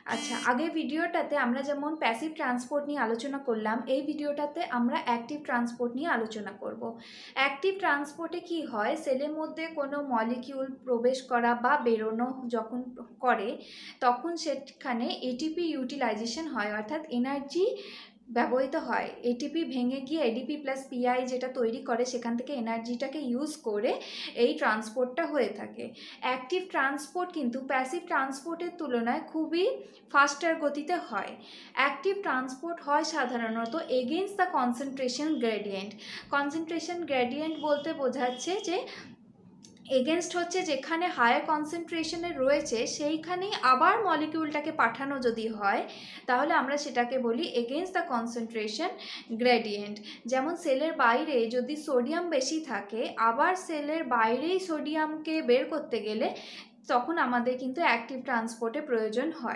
আচ্ছা, আগের ভিডিওটাতে আমরা যেমন প্যাসিভ ট্রান্সপোর্ট নিয়ে আলোচনা করলাম, এই ভিডিওটাতে আমরা অ্যাক্টিভ ট্রান্সপোর্ট নিয়ে আলোচনা করব। অ্যাক্টিভ ট্রান্সপোর্টে কি হয়, সেলের মধ্যে কোনো মলিকিউল প্রবেশ করা বা বেরোনো যখন করে, তখন সেখানে এটিপি ইউটিলাইজেশন হয়, অর্থাৎ এনার্জি ব্যবহৃত হয়। এটিপি ভেঙে গিয়ে এডিপি প্লাস পিআই যেটা তৈরি করে, সেখান থেকে এনার্জিটাকে ইউজ করে এই ট্রান্সপোর্টটা হয়ে থাকে। অ্যাক্টিভ ট্রান্সপোর্ট কিন্তু প্যাসিভ ট্রান্সপোর্টের তুলনায় খুবই ফাস্টার গতিতে হয়। অ্যাক্টিভ ট্রান্সপোর্ট হয় সাধারণত against the concentration gradient. Concentration gradient বলতে বোঝাচ্ছে যে এগেনস্ট হচ্ছে যেখানে হায়ার কনসেন্ট্রেশনে রয়েছে সেইখানেই আবার মলিকিউলটাকে পাঠানো যদি হয়, তাহলে আমরা সেটাকে বলি এগেনস্ট দ্য কনসেন্ট্রেশন গ্রেডিয়েন্ট। যেমন সেলের বাইরে যদি সোডিয়াম বেশি থাকে, আবার সেলের বাইরেই সোডিয়ামকে বের করতে গেলে তখন আমাদের কিন্তু অ্যাক্টিভ ট্রান্সপোর্টের প্রয়োজন হয়।